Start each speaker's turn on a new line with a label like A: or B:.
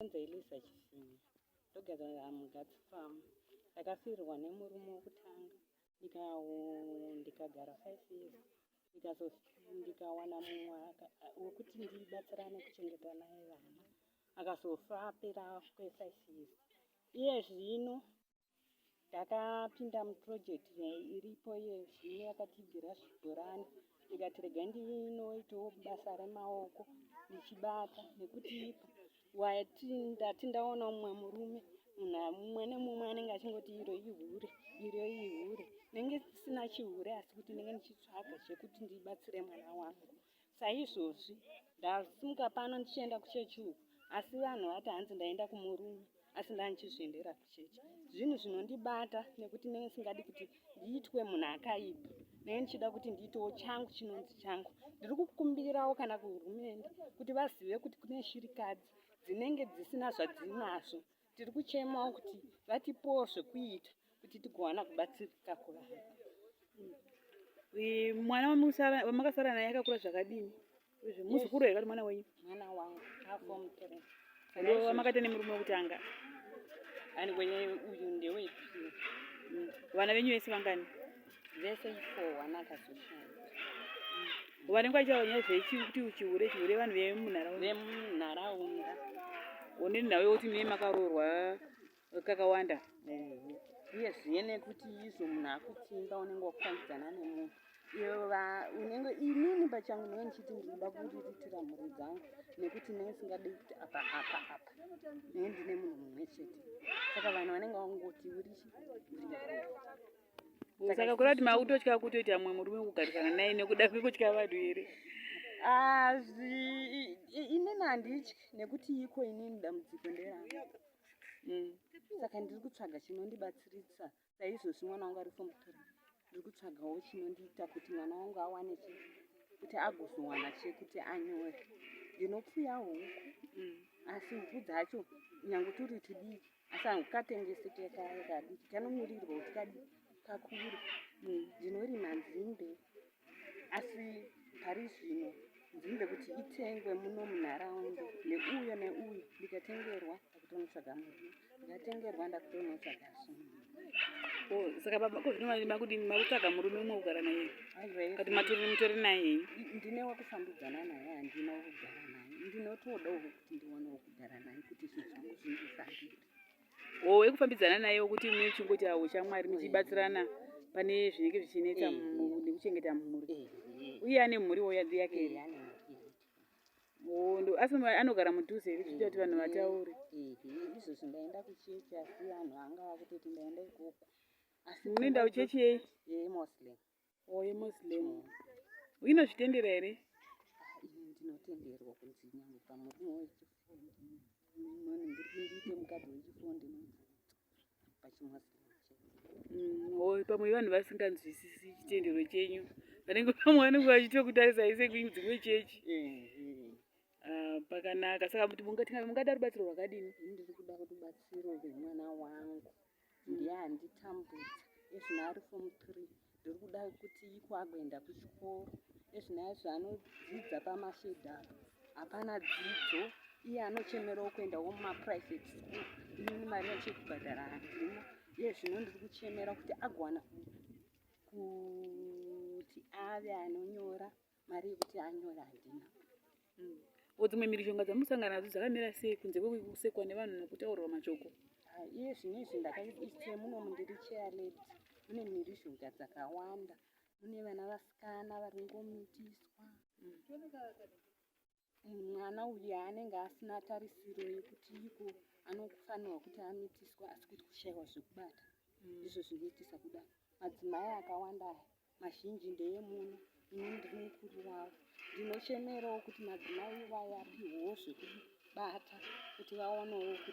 A: Elizabeth Chifinya, ndogara mugatsi pfamba. Ndakafirwa nemurume wokutanga, ndikagara 5 years, ndikawana mumwe wokuti ndibatsirane kuchengeta naye vana, akazofa apera kwe5 years. Iye zvino ndakapinda muprojekti iripo Zvino yakatibvira zvibhorani, ikati regai ndinoitawo basa remaoko ndichibata, nekuti ndati ndaona mumwe murume mumwe nemumwe anenge achingoti iro ihure, iro ihure. Ndenge sina chihure, asi kuti ndenge ndichitsvaga chekuti ndibatsire mwana wangu. Saizvozvi ndasimuka pano ndichienda kuchechi uku, asi vanhu vati hanzi ndaenda kumurume, asi ndandichizviendera kuchechi. Zvinhu zvinondibata nekuti ndenge singadi kuti ndiitwe munhu akaipa, ndenge ndichida kuti ndiitewo changu chinonzi changu. Ndiri kukumbirawo kana kuhurumende kuti vazive kuti kune shirikadzi dzinenge dzisina zvadzinazvo. Tiri kuchemawo kuti vatipewo zvekuita kuti tigowana kubatsirika kuvanhu.
B: Mwana wamakasara naye akakura zvakadini? Muzukuru here kana mwana wenyu?
A: Mwana wangu aform 3.
B: Ndio wamakaita nemurume wokutanga.
A: Ani uyu ndewechipiri.
B: Vana venyu vese vangani?
A: Vese 4 wana akazoshanda.
B: Vanenge vachiva zvechikuti chihure vanhu vemunharaunda. One nhau yokuti mune makarorwa kakawanda.
A: Uye ziye nekuti izvo munhu akutsimba unenge wakufambidzana nemunhu. Inini pachangu ndinenge ndichiti ndinoda kuriritira mhuri dzangu, nekuti ndinenge singadi kuti apa ndinenge ndine munhu mumwe chete. Saka vanhu vanenge vangoti urichi.
B: Saka kuri kuti mautotya kutoita mumwe murume kugarisana naye nekuda kwekutya vanhu here?
A: Inini handityi, nekuti iko inini dambudziko nderanga. Saka ndiri kutsvaga chinondibatsiridza. Saizvozvi mwana wangu ari form 3. Ndiri kutsvagawo chinondiita kuti mwana wangu awane kuti agozowana chekuti anyore. Ndinopfuya huku, asi huku dzacho nyange turi tudiki, asi hakukatengeseke kadiki, kanomirirwa kuti kakure. Ndinorima nzimbe, asi pari zvino nzimbe kuti itengwe muno munharaunda neuyo neuyo, ndikatengerwa ndakutonotsvaga murume, ndikatengerwa ndakutonotsvaga zvino.
B: Saka makutsvaga murume umwe kugara naye kati mutori naye?
A: Ndine wokufambidzana naye, handina wokugara naye. Ndinotodawo kuti ndiwane wokugara naye kuti zvinhu zvangu zvindifambire.
B: Wekufambidzana naye wokuti muchingoti hawo shamwari muchibatsirana pane zvinenge zvichinetsa nekuchengeta mhuri. Uye ane mhuriwo yake. Asi anogara mudhuze here zvichita kuti vanhu vataure?
A: Izvo zvindaenda kuchechi, asi vanhu vanga vakutoti ndaenda ikoko.
B: Munoenda kuchechi yei?
A: Yemuslim.
B: Yemuslim. Inozvitendera here?
A: Ndinotenderwa kunzi nyange pamurume wechifundi, ndiite mukadzi wechifundi pachimuslim.
B: Pamwe vanhu vasinganzwisisi chitendero chenyu, vanenge pamwe vanenge vachitokutarisa ise kudzimwe chechi. Pakanaka. Saka mungada rubatsiro rwakadini?
A: Ndiri kuda rubatsiro rwemwana wangu, ndiye handitambudza. Ezvino ari form 3, ndiri kuda kuti iko agoenda kuchikoro. Ezvino anodzidza pamashedha, hapana dzidzo. Iye anochemerawo kuendawo mumaprivate school. Inini mari yechekubhadhara handina. Iye zvino ndiri kuchemera kuti agowana kuti ave anonyora, mari yekuti anyora handina.
B: Dzimwe mhirizhonga dzamusangana nadzo dzakamira sei kunze kwekusekwa nevanhu nokutaurwa mashoko?
A: Iye zvinezvi ndakaise muno mundiri chairlady, mune mhirizhonga dzakawanda. Mune vana vasikana vari ngomitiswa. Mwana uyu anenge asina tarisiro yekuti iko anofanirwa kuti amitiswa, asi kuti kushayiwa zvekubata. Izvo zvinoitisa kudai. Madzimai akawanda mazhinji ndeemuno, ini ndiri mukuru wavo. Ndinochemerawo kuti madzimai ivaya apiwewo zvekubata, kuti vaonewo kuti